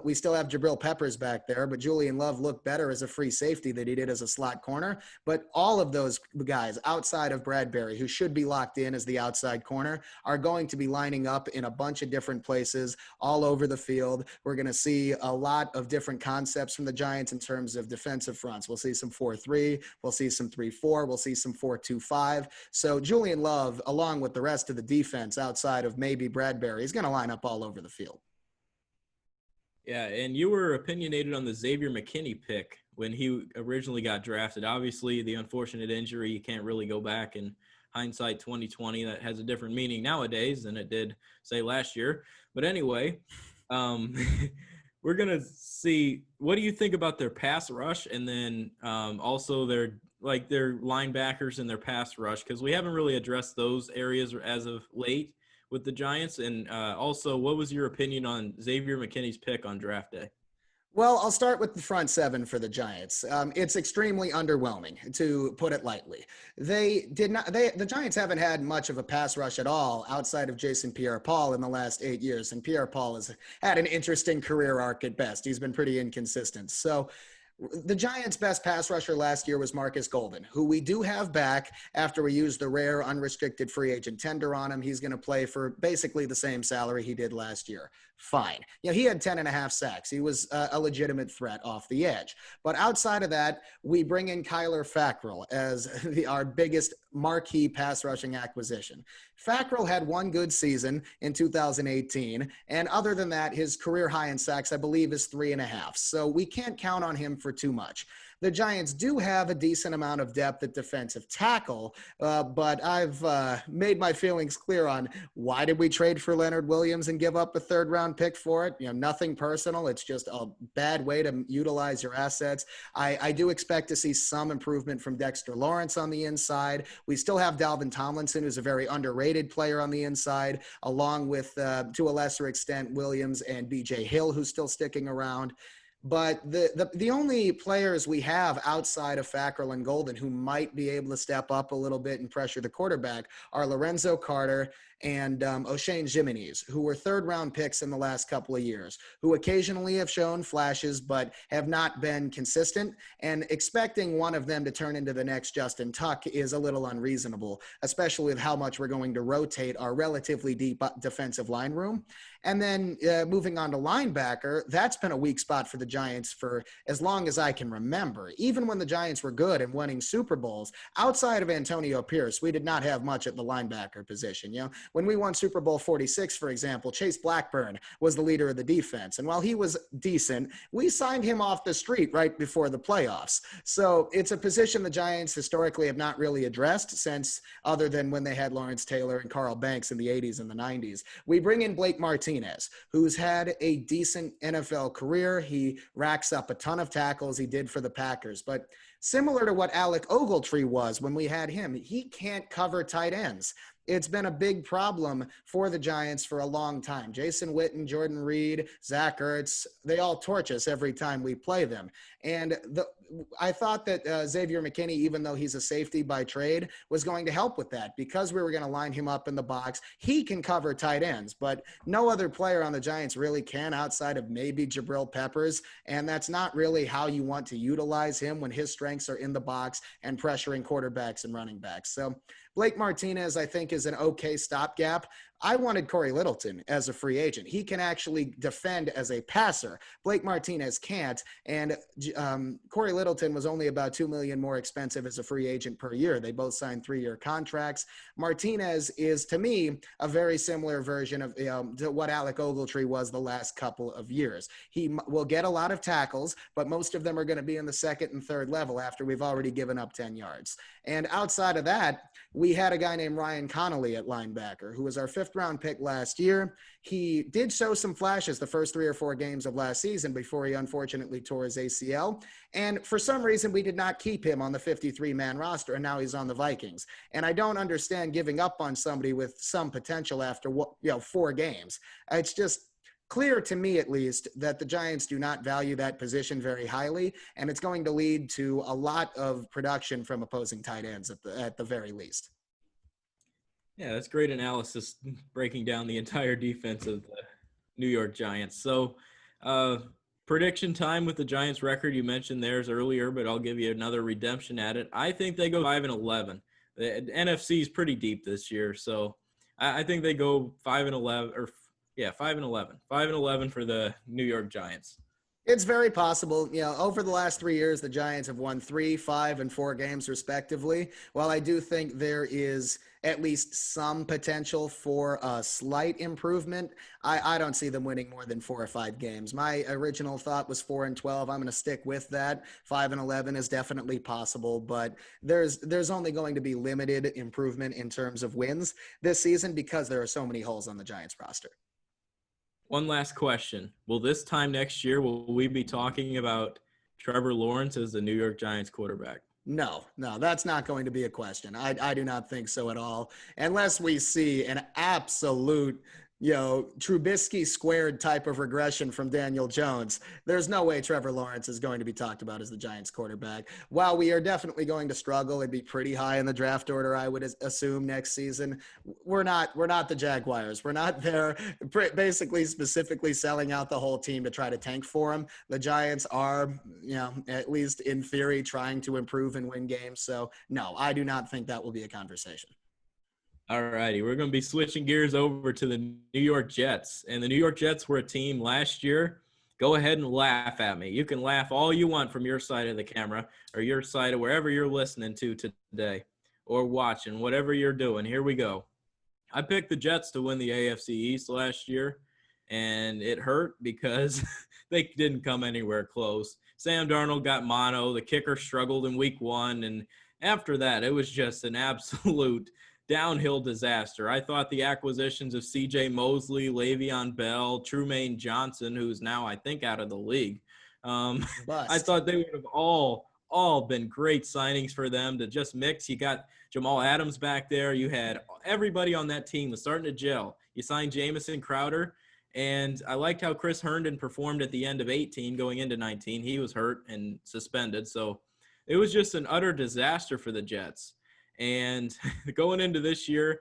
We still have Jabril Peppers back there, but Julian Love looked better as a free safety than he did as a slot corner. But all of those guys outside of Bradberry, who should be locked in as the outside corner, are going to be lining up in a bunch of different places all over the field. We're going to see a lot of different concepts from the Giants in terms of defensive fronts. We'll see some 4-3, we'll see some 3-4, we'll see some 4-2-5. So Julian Love, along with the rest of the defense outside of maybe Bradberry, is going to line up all over the field. Yeah, and you were opinionated on the Xavier McKinney pick when he originally got drafted. Obviously, the unfortunate injury, you can't really go back in hindsight 2020. That has a different meaning nowadays than it did, say, last year. But anyway, we're going to see, what do you think about their pass rush and then also their linebackers and their pass rush? Because we haven't really addressed those areas as of late with the Giants. And also, what was your opinion on Xavier McKinney's pick on draft day? Well, I'll start with the front seven for the Giants. It's extremely underwhelming, to put it lightly. The Giants haven't had much of a pass rush at all outside of Jason Pierre-Paul in the last 8 years. And Pierre-Paul has had an interesting career arc at best. He's been pretty inconsistent. So the Giants' best pass rusher last year was Marcus Golden, who we do have back after we used the rare unrestricted free agent tender on him. He's going to play for basically the same salary he did last year. Fine. He had 10.5 sacks. He was a legitimate threat off the edge. But outside of that, we bring in Kyler Fackrell as our biggest marquee pass rushing acquisition. Fackrell had one good season in 2018. And other than that, his career high in sacks, I believe, is 3.5. So we can't count on him for too much. The Giants do have a decent amount of depth at defensive tackle, but I've made my feelings clear on why did we trade for Leonard Williams and give up a third-round pick for it? Nothing personal. It's just a bad way to utilize your assets. I do expect to see some improvement from Dexter Lawrence on the inside. We still have Dalvin Tomlinson, who's a very underrated player on the inside, along with, to a lesser extent, Williams and BJ Hill, who's still sticking around. But the only players we have outside of Fackrell and Golden who might be able to step up a little bit and pressure the quarterback are Lorenzo Carter and O'Shane Jimenez, who were third-round picks in the last couple of years, who occasionally have shown flashes but have not been consistent. And expecting one of them to turn into the next Justin Tuck is a little unreasonable, especially with how much we're going to rotate our relatively deep defensive line room. And then moving on to linebacker, that's been a weak spot for the Giants for as long as I can remember. Even when the Giants were good and winning Super Bowls, outside of Antonio Pierce, we did not have much at the linebacker position. When we won Super Bowl 46, for example, Chase Blackburn was the leader of the defense. And while he was decent, we signed him off the street right before the playoffs. So it's a position the Giants historically have not really addressed since, other than when they had Lawrence Taylor and Carl Banks in the 80s and the 90s. We bring in Blake Martinez, who's had a decent NFL career. He racks up a ton of tackles. He did for the Packers. But similar to what Alec Ogletree was when we had him, he can't cover tight ends. It's been a big problem for the Giants for a long time. Jason Witten, Jordan Reed, Zach Ertz, they all torch us every time we play them. And I thought that Xavier McKinney, even though he's a safety by trade, was going to help with that because we were going to line him up in the box. He can cover tight ends, but no other player on the Giants really can outside of maybe Jabril Peppers. And that's not really how you want to utilize him when his strengths are in the box and pressuring quarterbacks and running backs. So Blake Martinez, I think, is an okay stopgap. I wanted Corey Littleton as a free agent. He can actually defend as a passer. Blake Martinez can't. And Corey Littleton was only about $2 million more expensive as a free agent per year. They both signed 3-year contracts. Martinez is, to me, a very similar version of to what Alec Ogletree was the last couple of years. He will get a lot of tackles, but most of them are going to be in the second and third level after we've already given up 10 yards. And outside of that, we had a guy named Ryan Connolly at linebacker, who was our 5th-round pick last year. He did show some flashes the first 3 or 4 games of last season before he unfortunately tore his ACL. And for some reason, we did not keep him on the 53-man roster, and now he's on the Vikings. And I don't understand giving up on somebody with some potential after 4 games. It's just clear to me, at least, that the Giants do not value that position very highly, and it's going to lead to a lot of production from opposing tight ends at the very least. Yeah, that's great analysis, breaking down the entire defense of the New York Giants. So, prediction time with the Giants record. You mentioned theirs earlier, but I'll give you another redemption at it. I think they go 5-11. The NFC is pretty deep this year, so I think they go 5-11 or. Yeah, 5-11. 5-11 for the New York Giants. It's very possible. Over the last 3 years, the Giants have won 3, 5, and 4 games respectively. While I do think there is at least some potential for a slight improvement, I don't see them winning more than 4 or 5 games. My original thought was 4-12. I'm going to stick with that. 5-11 is definitely possible, but there's only going to be limited improvement in terms of wins this season because there are so many holes on the Giants roster. One last question. Will this time next year, will we be talking about Trevor Lawrence as the New York Giants quarterback? No, that's not going to be a question. I do not think so at all. Unless we see an absolute, Trubisky squared type of regression from Daniel Jones, there's no way Trevor Lawrence is going to be talked about as the Giants quarterback. While we are definitely going to struggle and be pretty high in the draft order, I would assume next season, we're not the Jaguars. We're not there basically specifically selling out the whole team to try to tank for them. The Giants are, at least in theory, trying to improve and win games. So no, I do not think that will be a conversation. All righty, we're going to be switching gears over to the New York Jets. And the New York Jets were a team last year. Go ahead and laugh at me. You can laugh all you want from your side of the camera or your side of wherever you're listening to today or watching, whatever you're doing. Here we go. I picked the Jets to win the AFC East last year. and it hurt because they didn't come anywhere close. Sam Darnold got mono. The kicker struggled in week 1, and after that, it was just an absolute downhill disaster. I thought the acquisitions of C.J. Mosley, Le'Veon Bell, Trumaine Johnson, who's now, I think, out of the league, I thought they would have all been great signings for them to just mix. You got Jamal Adams back there. You had everybody on that team was starting to gel. You signed Jamison Crowder, and I liked how Chris Herndon performed at the end of 18 going into 19. He was hurt and suspended, so it was just an utter disaster for the Jets. And going into this year,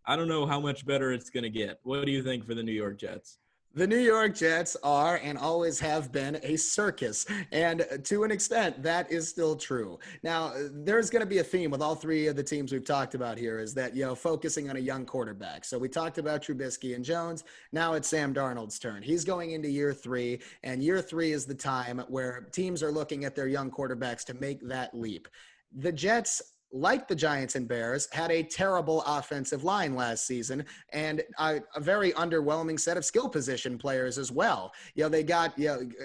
I don't know how much better it's going to get. What do you think for the New York Jets? The New York Jets are and always have been a circus. And to an extent, that is still true. Now, there's going to be a theme with all three of the teams we've talked about here is that, focusing on a young quarterback. So we talked about Trubisky and Jones. Now it's Sam Darnold's turn. He's going into year 3, and year 3 is the time where teams are looking at their young quarterbacks to make that leap. The Jets, like the Giants and Bears, had a terrible offensive line last season and a very underwhelming set of skill position players as well. They got,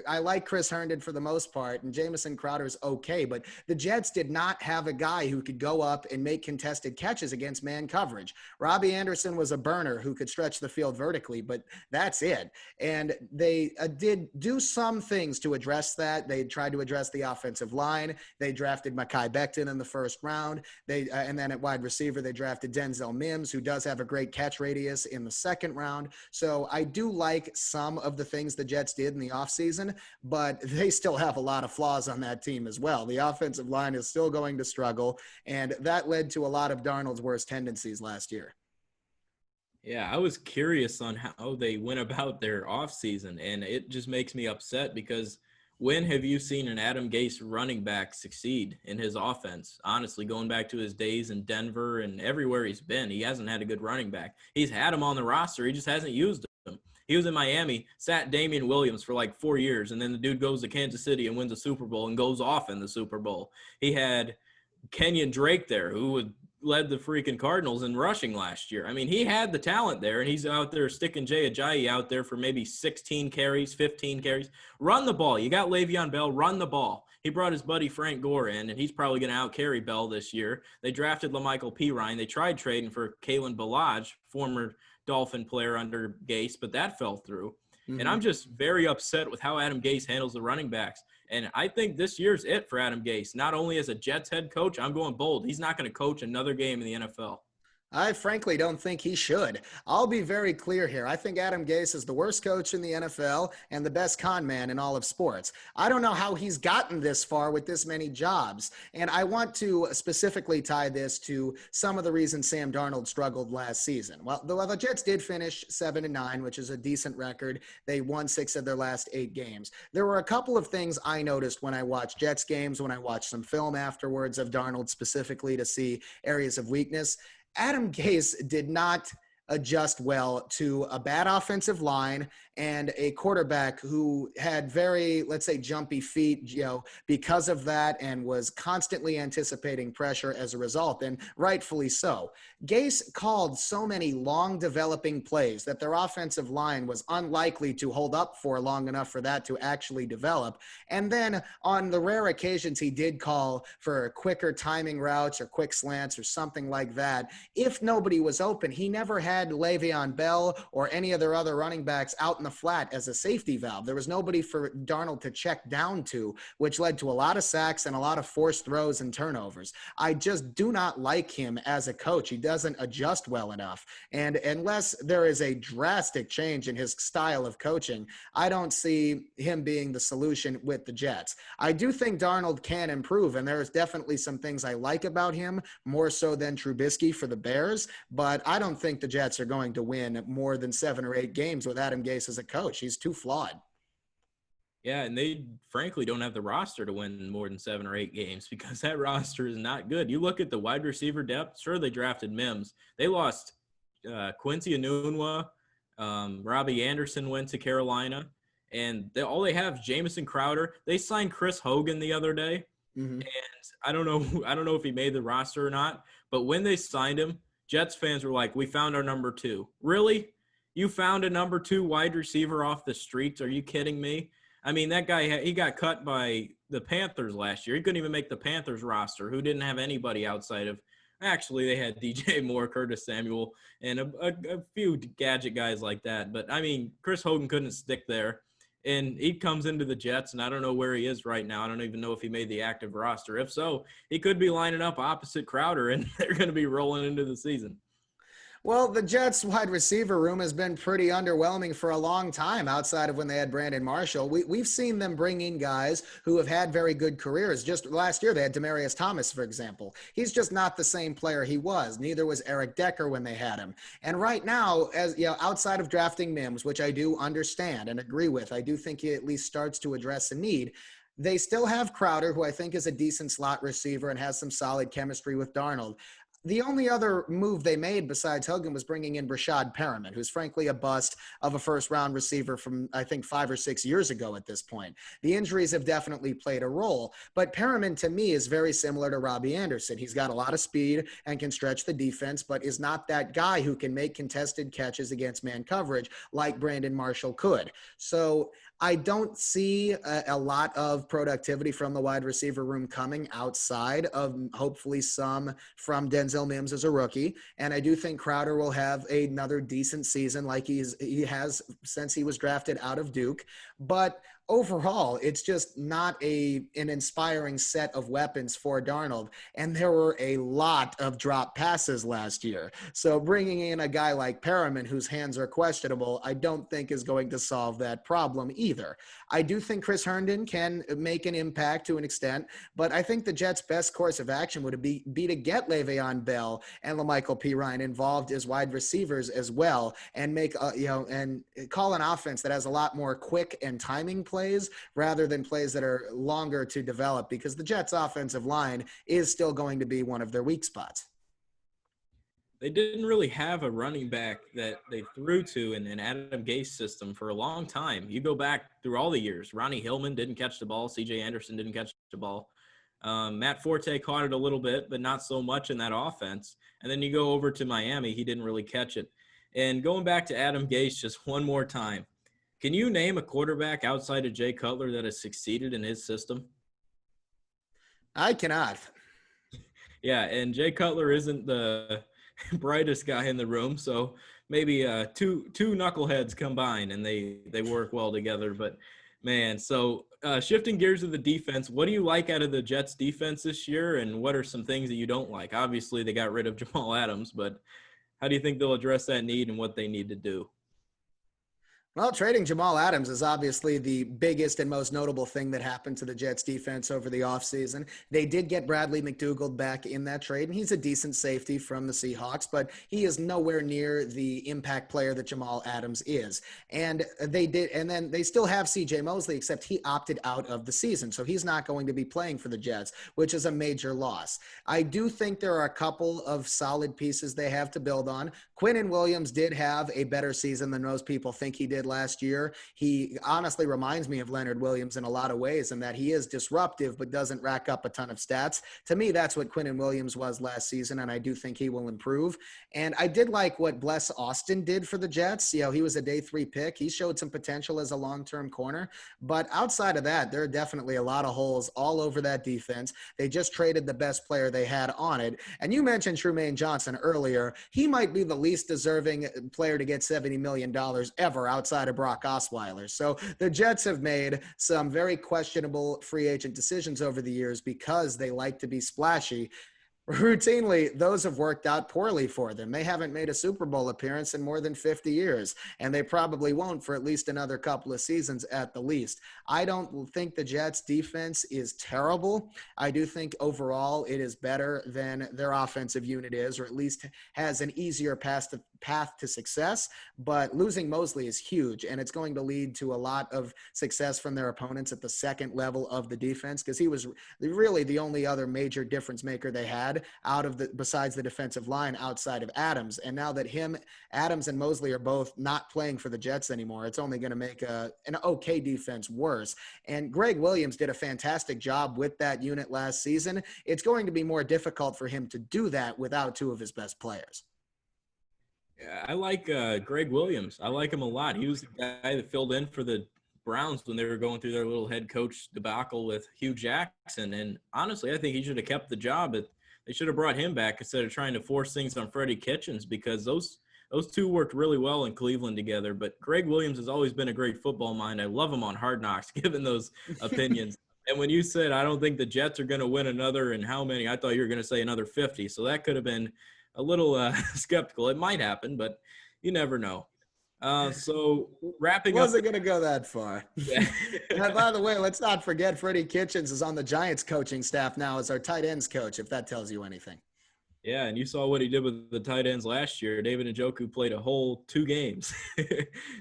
I like Chris Herndon for the most part, and Jamison Crowder's okay, but the Jets did not have a guy who could go up and make contested catches against man coverage. Robbie Anderson was a burner who could stretch the field vertically, but that's it. And they did do some things to address that. They tried to address the offensive line. They drafted Mekhi Becton in the first round. And then at wide receiver, they drafted Denzel Mims, who does have a great catch radius in the second round. So I do like some of the things the Jets did in the offseason, but they still have a lot of flaws on that team as well. The offensive line is still going to struggle, and that led to a lot of Darnold's worst tendencies last year. Yeah, I was curious on how they went about their offseason, and it just makes me upset because when have you seen an Adam Gase running back succeed in his offense? Honestly, going back to his days in Denver and everywhere he's been, he hasn't had a good running back. He's had him on the roster. He just hasn't used him. He was in Miami, sat Damian Williams for like 4 years, and then the dude goes to Kansas City and wins a Super Bowl and goes off in the Super Bowl. He had Kenyon Drake there, who led the freaking Cardinals in rushing last year. I mean, he had the talent there, and he's out there sticking Jay Ajayi out there for maybe 16 carries, 15 carries. Run the ball. You got Le'Veon Bell. Run the ball. He brought his buddy Frank Gore in, and he's probably going to out-carry Bell this year. They drafted LaMichael Pirine. They tried trading for Kalen Ballage, former Dolphin player under Gase, but that fell through. Mm-hmm. And I'm just very upset with how Adam Gase handles the running backs. And I think this year's it for Adam Gase. Not only as a Jets head coach, I'm going bold. He's not going to coach another game in the NFL. I frankly don't think he should. I'll be very clear here. I think Adam Gase is the worst coach in the NFL and the best con man in all of sports. I don't know how he's gotten this far with this many jobs. And I want to specifically tie this to some of the reasons Sam Darnold struggled last season. Well, the Jets did finish 7-9, which is a decent record. They won 6 of their last 8 games. There were a couple of things I noticed when I watched Jets games, when I watched some film afterwards of Darnold specifically to see areas of weakness. Adam Gase did not adjust well to a bad offensive line and a quarterback who had very, let's say, jumpy feet, because of that, and was constantly anticipating pressure as a result, and rightfully so. Gase called so many long developing plays that their offensive line was unlikely to hold up for long enough for that to actually develop. And then on the rare occasions he did call for quicker timing routes or quick slants or something like that, if nobody was open, he never had Le'Veon Bell or any of their other running backs out in the flat as a safety valve. There was nobody for Darnold to check down to, which led to a lot of sacks and a lot of forced throws and turnovers. I just do not like him as a coach. He doesn't adjust well enough. And unless there is a drastic change in his style of coaching, I don't see him being the solution with the Jets. I do think Darnold can improve, and there's definitely some things I like about him, more so than Trubisky for the Bears, but I don't think the Jets are going to win more than 7 or 8 games with Adam Gase as a coach. He's too flawed. Yeah, and they frankly don't have the roster to win more than 7 or 8 games because that roster is not good. You look at the wide receiver depth, sure, they drafted Mims. They lost Quincy Enunwa. Robbie Anderson went to Carolina. And all they have is Jamison Crowder. They signed Chris Hogan the other day. Mm-hmm. And I don't know if he made the roster or not, but when they signed him, Jets fans were like, we found our number 2. Really? You found a number 2 wide receiver off the streets. Are you kidding me? I mean, that guy, he got cut by the Panthers last year. He couldn't even make the Panthers roster, who didn't have anybody outside of – actually, they had DJ Moore, Curtis Samuel, and a few gadget guys like that. But, I mean, Chris Hogan couldn't stick there. And he comes into the Jets, and I don't know where he is right now. I don't even know if he made the active roster. If so, he could be lining up opposite Crowder, and they're going to be rolling into the season. Well, the Jets wide receiver room has been pretty underwhelming for a long time outside of when they had Brandon Marshall. We've seen them bring in guys who have had very good careers. Just last year, they had Demaryius Thomas, for example. He's just not the same player he was. Neither was Eric Decker when they had him. And right now, as you know, outside of drafting Mims, which I do understand and agree with, I do think he at least starts to address a need. They still have Crowder, who I think is a decent slot receiver and has some solid chemistry with Darnold. The only other move they made besides Hogan was bringing in Brashad Perriman, who's frankly a bust of a first-round receiver from, I think, 5 or 6 years ago at this point. The injuries have definitely played a role, but Perriman, to me, is very similar to Robbie Anderson. He's got a lot of speed and can stretch the defense, but is not that guy who can make contested catches against man coverage like Brandon Marshall could. So I don't see a lot of productivity from the wide receiver room coming outside of hopefully some from Denzel Mims as a rookie. And I do think Crowder will have another decent season like he has since he was drafted out of Duke. But overall, it's just not an inspiring set of weapons for Darnold. And there were a lot of drop passes last year. So bringing in a guy like Perriman, whose hands are questionable, I don't think is going to solve that problem either. I do think Chris Herndon can make an impact to an extent, but I think the Jets' best course of action would be to get Le'Veon Bell and LaMichael Pirine involved as wide receivers as well, and make and call an offense that has a lot more quick and timing plays rather than plays that are longer to develop, because the Jets' offensive line is still going to be one of their weak spots. They didn't really have a running back that they threw to in an Adam Gase system for a long time. You go back through all the years. Ronnie Hillman didn't catch the ball. C.J. Anderson didn't catch the ball. Matt Forte caught it a little bit, but not so much in that offense. And then you go over to Miami. He didn't really catch it. And going back to Adam Gase just one more time, can you name a quarterback outside of Jay Cutler that has succeeded in his system? I cannot. Yeah, and Jay Cutler isn't the brightest guy in the room, so maybe two knuckleheads combine and they work well together. But man, so shifting gears to the defense, what do you like out of the Jets defense this year, and what are some things that you don't like? Obviously they got rid of Jamal Adams, but how do you think they'll address that need and what they need to do? Well, trading Jamal Adams is obviously the biggest and most notable thing that happened to the Jets defense over the offseason. They did get Bradley McDougald back in that trade, and he's a decent safety from the Seahawks, but he is nowhere near the impact player that Jamal Adams is. And then they still have CJ Mosley, except he opted out of the season, so he's not going to be playing for the Jets, which is a major loss. I do think there are a couple of solid pieces they have to build on. Quinnen Williams did have a better season than most people think he did last year. He honestly reminds me of Leonard Williams in a lot of ways, in that he is disruptive but doesn't rack up a ton of stats. To me, that's what Quinnen Williams was last season, and I do think he will improve. And I did like what Bless Austin did for the Jets. You know, he was a day 3 pick. He showed some potential as a long-term corner, but outside of that, there are definitely a lot of holes all over that defense. They just traded the best player they had on it. And you mentioned Trumaine Johnson earlier. He might be the least deserving player to get $70 million ever outside of Brock Osweiler. So the Jets have made some very questionable free agent decisions over the years because they like to be splashy. Routinely, those have worked out poorly for them. They haven't made a Super Bowl appearance in more than 50 years, and they probably won't for at least another couple of seasons at the least. I don't think the Jets' defense is terrible. I do think overall it is better than their offensive unit is, or at least has an easier path to success. But losing Mosley is huge, and it's going to lead to a lot of success from their opponents at the second level of the defense, because he was really the only other major difference maker they had besides the defensive line outside of Adams. And now that Adams and Mosley are both not playing for the Jets anymore, it's only going to make an okay defense worse. And Greg Williams did a fantastic job with that unit last season. It's going to be more difficult for him to do that without 2 of his best players. Yeah, I like Greg Williams. I like him a lot. He was the guy that filled in for the Browns when they were going through their little head coach debacle with Hugh Jackson. And honestly, I think he should have kept the job. But they should have brought him back instead of trying to force things on Freddie Kitchens, because those two worked really well in Cleveland together. But Greg Williams has always been a great football mind. I love him on Hard Knocks, given those opinions. And when you said, I don't think the Jets are going to win another, and how many, I thought you were going to say another 50. So that could have been a little skeptical. It might happen, but you never know. So wrapping up. Wasn't going to go that far. Yeah. And by the way, let's not forget Freddie Kitchens is on the Giants coaching staff now as our tight ends coach, if that tells you anything. Yeah, and you saw what he did with the tight ends last year. David Njoku played a whole 2 games.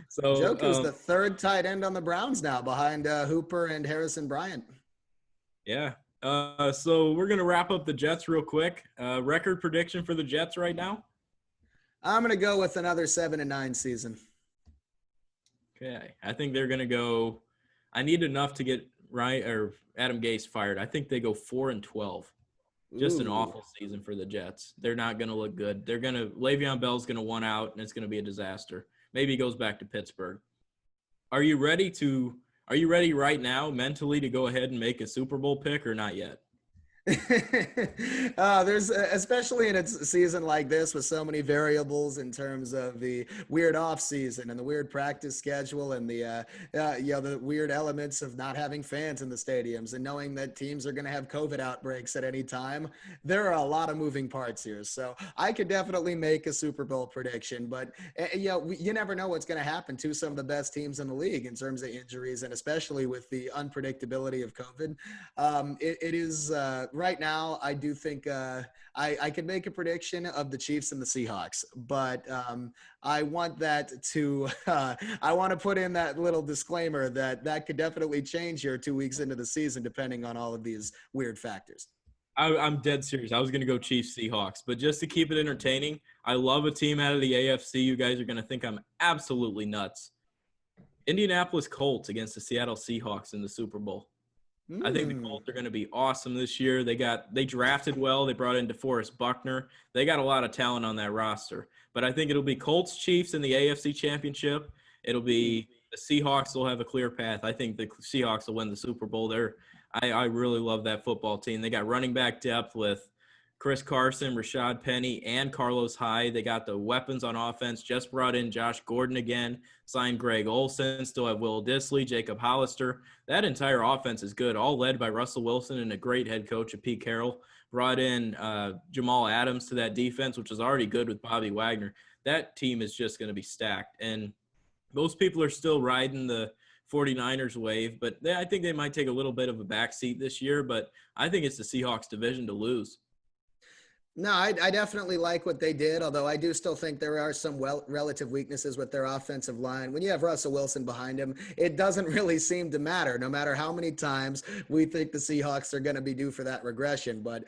So Njoku's the third tight end on the Browns now, behind Hooper and Harrison Bryant. Yeah. So we're going to wrap up the Jets real quick. Record prediction for the Jets right now? I'm going to go with another 7-9 season. Okay. I think they're going to go – I need enough to get Adam Gase fired. I think they go 4-12. Just an awful season for the Jets. They're not going to look good. Le'Veon Bell's going to one out, and it's going to be a disaster. Maybe he goes back to Pittsburgh. Are you ready right now mentally to go ahead and make a Super Bowl pick, or not yet? There's especially in a season like this with so many variables in terms of the weird off season and the weird practice schedule and the weird elements of not having fans in the stadiums and knowing that teams are going to have COVID outbreaks at any time. There are a lot of moving parts here. So I could definitely make a Super Bowl prediction, but you never know what's going to happen to some of the best teams in the league in terms of injuries, and especially with the unpredictability of COVID. It is right now, I do think I could make a prediction of the Chiefs and the Seahawks, but I want that to I want to put in that little disclaimer that could definitely change here 2 weeks into the season, depending on all of these weird factors. I'm dead serious. I was going to go Chiefs Seahawks, but just to keep it entertaining, I love a team out of the AFC. You guys are going to think I'm absolutely nuts. Indianapolis Colts against the Seattle Seahawks in the Super Bowl. I think the Colts are going to be awesome this year. They drafted well. They brought in DeForest Buckner. They got a lot of talent on that roster. But I think it'll be Colts Chiefs in the AFC Championship. It'll be the Seahawks will have a clear path. I think the Seahawks will win the Super Bowl. I really love that football team. They got running back depth with Chris Carson, Rashad Penny, and Carlos Hyde. They got the weapons on offense. Just brought in Josh Gordon again, signed Greg Olsen, still have Will Dissly, Jacob Hollister. That entire offense is good, all led by Russell Wilson and a great head coach of Pete Carroll. Brought in Jamal Adams to that defense, which is already good with Bobby Wagner. That team is just going to be stacked. And most people are still riding the 49ers wave, but I think they might take a little bit of a backseat this year, but I think it's the Seahawks division to lose. No, I definitely like what they did, although I do still think there are some relative weaknesses with their offensive line. When you have Russell Wilson behind him, it doesn't really seem to matter, no matter how many times we think the Seahawks are going to be due for that regression. But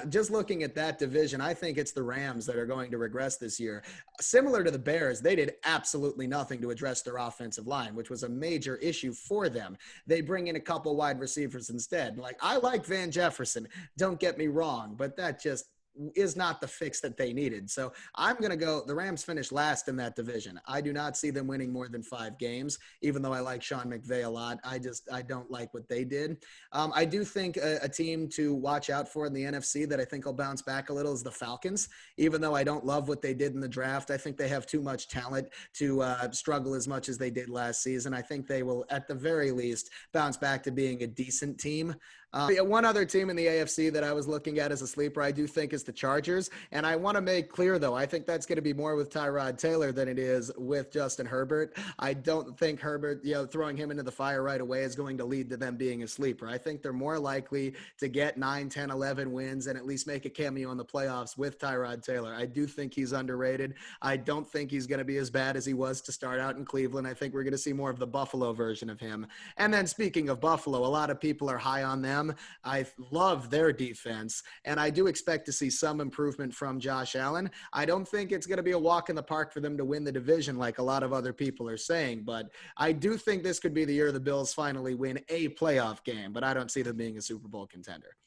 just looking at that division, I think it's the Rams that are going to regress this year. Similar to the Bears, they did absolutely nothing to address their offensive line, which was a major issue for them. They bring in a couple wide receivers instead. Like, I like Van Jefferson, don't get me wrong, but that just is not the fix that they needed. So I'm going to go, the Rams finished last in that division. I do not see them winning more than 5 games, even though I like Sean McVay a lot. I don't like what they did. I do think a team to watch out for in the NFC that I think will bounce back a little is the Falcons. Even though I don't love what they did in the draft, I think they have too much talent to struggle as much as they did last season. I think they will, at the very least, bounce back to being a decent team. One other team in the AFC that I was looking at as a sleeper, I do think, is the Chargers. And I want to make clear, though, I think that's going to be more with Tyrod Taylor than it is with Justin Herbert. I don't think Herbert, throwing him into the fire right away is going to lead to them being a sleeper. I think they're more likely to get 9, 10, 11 wins and at least make a cameo in the playoffs with Tyrod Taylor. I do think he's underrated. I don't think he's going to be as bad as he was to start out in Cleveland. I think we're going to see more of the Buffalo version of him. And then speaking of Buffalo, a lot of people are high on them. I love their defense, and I do expect to see some improvement from Josh Allen. I don't think it's going to be a walk in the park for them to win the division like a lot of other people are saying, but I do think this could be the year the Bills finally win a playoff game, but I don't see them being a Super Bowl contender.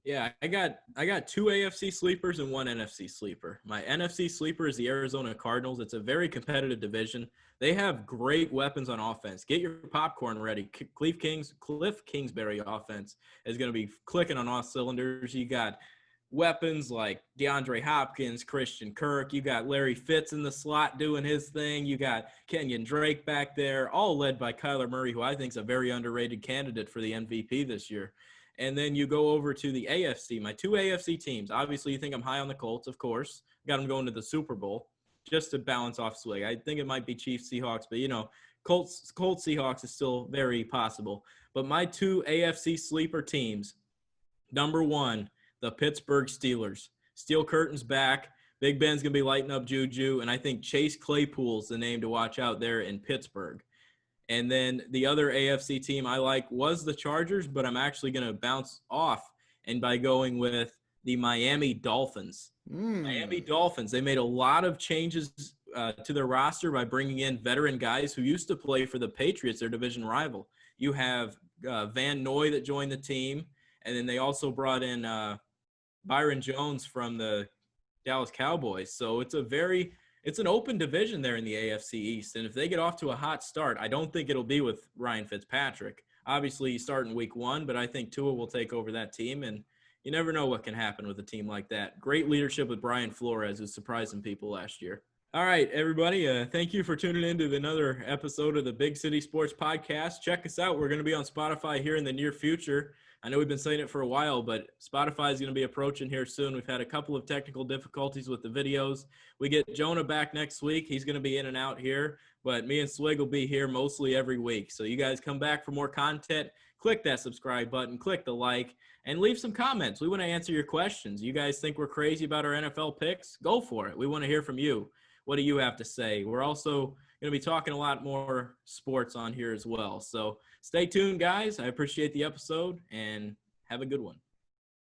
Yeah, I got 2 AFC sleepers and 1 NFC sleeper. My NFC sleeper is the Arizona Cardinals. It's a very competitive division. They have great weapons on offense. Get your popcorn ready. Cliff Kingsbury offense is going to be clicking on all cylinders. You got weapons like DeAndre Hopkins, Christian Kirk. You got Larry Fitz in the slot doing his thing. You got Kenyon Drake back there, all led by Kyler Murray, who I think is a very underrated candidate for the MVP this year. And then you go over to the AFC, my 2 AFC teams. Obviously, you think I'm high on the Colts, of course. Got them going to the Super Bowl just to balance off swing. I think it might be Chiefs, Seahawks, but, Colts, Seahawks is still very possible. But my 2 AFC sleeper teams, number 1, the Pittsburgh Steelers. Steel curtains back. Big Ben's going to be lighting up Juju, and I think Chase Claypool's the name to watch out there in Pittsburgh. And then the other AFC team I like was the Chargers, but I'm actually going to bounce off and by going with the Miami Dolphins. Miami Dolphins, they made a lot of changes to their roster by bringing in veteran guys who used to play for the Patriots, their division rival. You have Van Noy that joined the team, and then they also brought in Byron Jones from the Dallas Cowboys. So it's an open division there in the AFC East. And if they get off to a hot start, I don't think it'll be with Ryan Fitzpatrick. Obviously, you start in week 1, but I think Tua will take over that team. And you never know what can happen with a team like that. Great leadership with Brian Flores, who's surprising people last year. All right, everybody, thank you for tuning in to another episode of the Big City Sports Podcast. Check us out. We're going to be on Spotify here in the near future. I know we've been saying it for a while, but Spotify is going to be approaching here soon. We've had a couple of technical difficulties with the videos. We get Jonah back next week. He's going to be in and out here, but me and Swig will be here mostly every week. So you guys come back for more content. Click that subscribe button, click the like, and leave some comments. We want to answer your questions. You guys think we're crazy about our NFL picks? Go for it. We want to hear from you. What do you have to say? We're also going to be talking a lot more sports on here as well. So stay tuned, guys. I appreciate the episode, and have a good one.